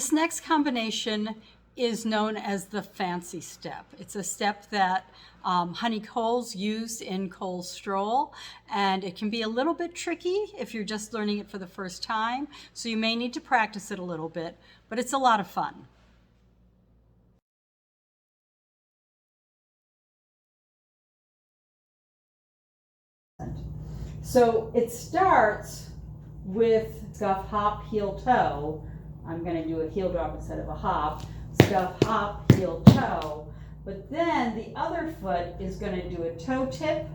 This next combination is known as the fancy step. It's a step that Honey Coles used in Cole's Stroll, and it can be a little bit tricky if you're just learning it for the first time, so you may need to practice it a little bit, but it's a lot of fun. So it starts with scuff, hop, heel, toe. I'm going to do a heel drop instead of a hop. Scuff, hop, heel, toe. But then the other foot is going to do a toe tip,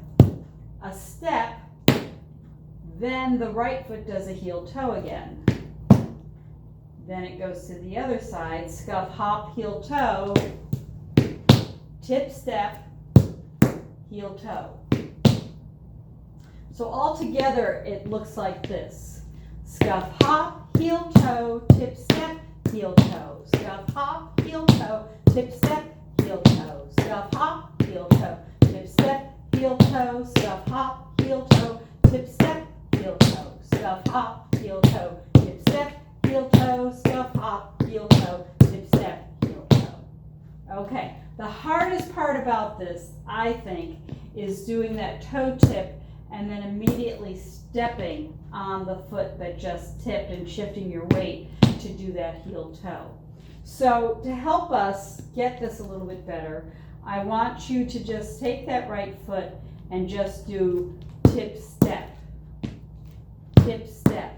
a step, then the right foot does a heel toe again. Then it goes to the other side, scuff, hop, heel, toe, tip, step, heel, toe. So all together it looks like this. Scuff, hop, heel, toe, tip, step, heel, toe. Scuff, hop, heel, toe, tip, step, heel, toe. Scuff, hop, heel, toe, tip, step, heel, toe. Scuff, hop, heel, toe, tip, step, heel, toe. Scuff, hop, heel, toe, tip, step, heel, toe. Scuff, hop, heel, toe, tip, step, heel, toe. Okay, the hardest part about this, I think, is doing that toe tip and then immediately stepping on the foot that just tipped and shifting your weight to do that heel toe. So to help us get this a little bit better, I want you to just take that right foot and just do tip, step, tip, step,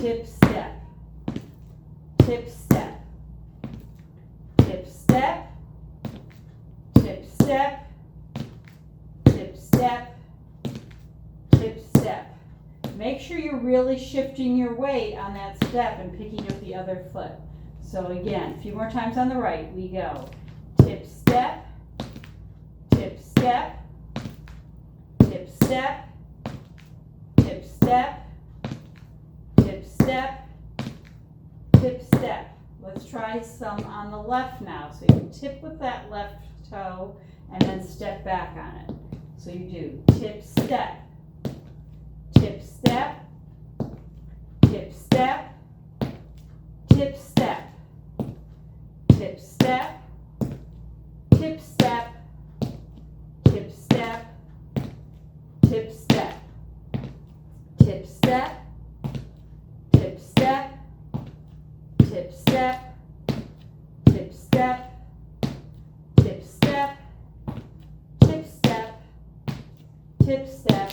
tip, step, tip, step, tip, step, tip, step, tip, step, tip, step. Make sure you're really shifting your weight on that step and picking up the other foot. So again, a few more times on the right, we go. Tip, step, tip, step, tip, step, tip, step, tip, step, tip, step. Let's try some on the left now. So you can tip with that left toe and then step back on it. So you do tip, step, tip, step, tip, step, tip, step, tip, step, tip, step, tip, step, tip, step, tip, step, tip, step, tip, step, tip, step, tip, step, tip, step, tip, step,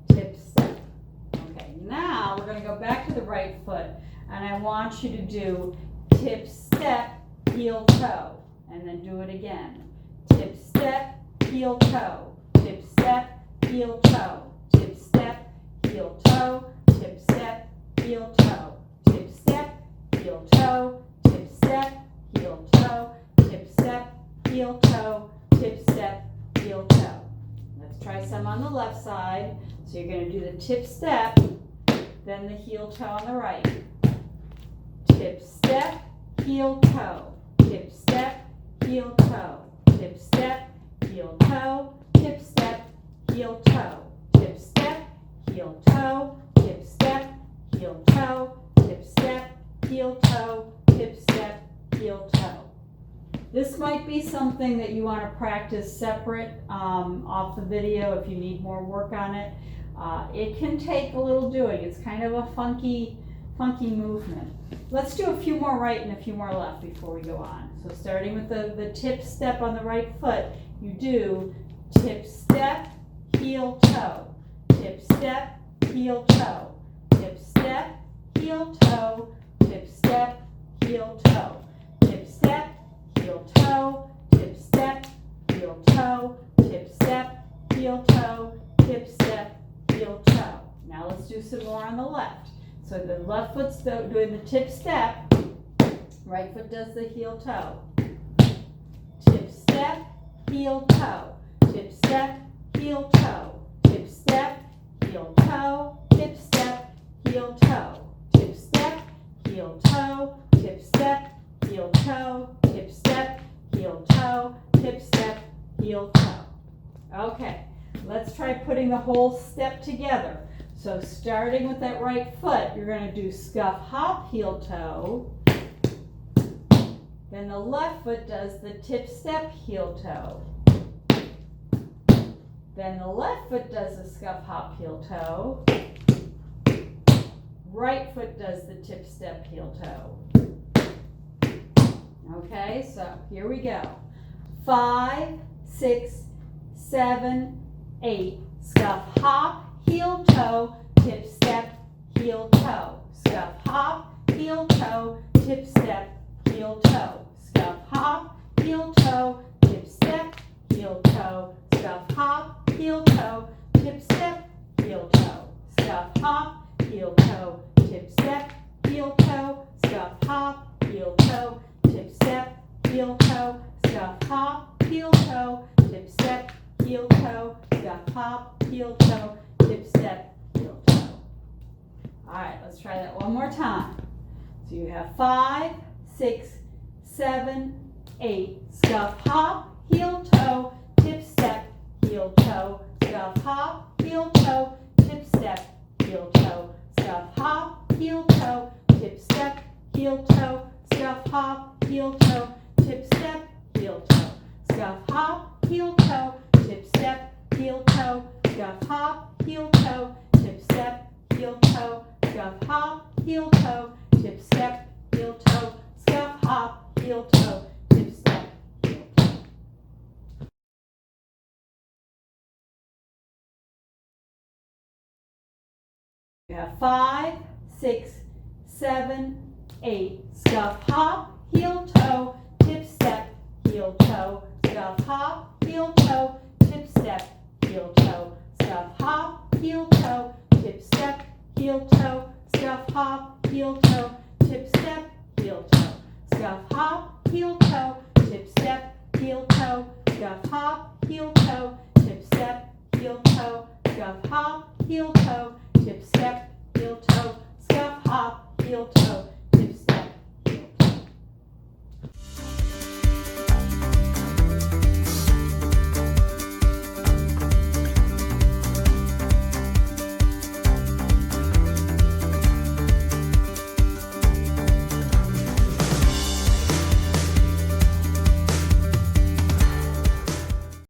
tip, step. Okay, now we're going to go back to the right foot, and I want you to do tip, step, heel, toe, and then do it again. Tip, step, heel, toe, tip, step, heel, toe, tip, step, heel, toe, tip, step, heel, toe, tip, step, heel, toe, tip, step, heel, toe, tip, step, heel, toe, tip, step, heel, toe. Let's try some on the left side. So you're going to do the tip, step, then the heel, toe on the right. Tip, step, heel, toe, tip, step, heel, toe, tip, step, heel, toe, tip, step, heel, toe, tip, step, heel, toe, tip, step, heel, toe, tip, step, heel, toe, tip, step, heel, toe. This might be something that you want to practice separate off the video if you need more work on it. It can take a little doing. It's kind of a funky movement. Let's do a few more right and a few more left before we go on. So starting with the tip step on the right foot, you do tip, step, heel, toe, tip, step, heel, toe, tip, step, heel, toe, tip, step, heel, toe, tip, step, heel, toe, tip, step, heel, toe, tip, step, heel, toe, tip, step, heel, toe. Now let's do some more on the left. So the left foot's doing the tip, step, right foot does the heel, toe. Tip, step, heel, toe, tip, step, heel, toe, tip, step, heel, toe, tip, step, heel, toe, tip, step, heel, toe, tip, step, heel, toe, tip, step, heel, toe, tip, step, heel, toe. Okay, let's try putting the whole step together. So starting with that right foot, you're going to do scuff, hop, heel, toe. Then the left foot does the tip, step, heel, toe. Then the left foot does the scuff, hop, heel, toe. Right foot does the tip, step, heel, toe. Okay, so here we go. 5, 6, 7, 8. Scuff, hop, heel, toe, tip, step, heel, toe. Scuff, hop, heel, toe, tip, step, heel, toe. Scuff, hop, heel, toe, tip, step, heel, toe. Scuff, hop, heel, toe, tip, step, heel, toe. Scuff, hop, heel, toe, tip, step, heel, toe. Scuff, hop, heel, toe, tip, step, heel, toe. Scuff, hop, heel, toe, tip, step, heel, toe. Scuff, hop, heel, toe, tip, step, heel, toe. All right, let's try that one more time. So you have 5, 6, 7, 8. Scuff, hop, heel, toe, tip, step, heel, toe. Scuff, hop, heel, toe, tip, step, heel, toe. Scuff, hop, heel, toe, tip, step, heel, toe. Scuff, hop, heel, toe, tip, step, heel, toe. Scuff, hop, heel, toe, tip, step, heel, toe. Scuff, hop, heel, toe, tip, step, heel, toe. Scuff, hop, heel, toe, tip, step, heel, toe. Scuff, hop, heel, toe, tip, step, heel, toe. You have 5, 6, 7, 8. Scuff, hop, heel, toe, tip, step, heel, toe. Scuff, hop, heel, toe, tip, step, heel, toe. Scuff, hop, heel, toe, tip, step, heel, toe. Scuff, hop, heel, toe, tip, step, heel, toe. Scuff, hop, heel, toe, tip, step, heel, toe. Scuff, hop, heel, toe, tip, step, heel, toe. Scuff, hop, heel, toe, tip, step, heel, toe. Scuff, hop, heel, toe,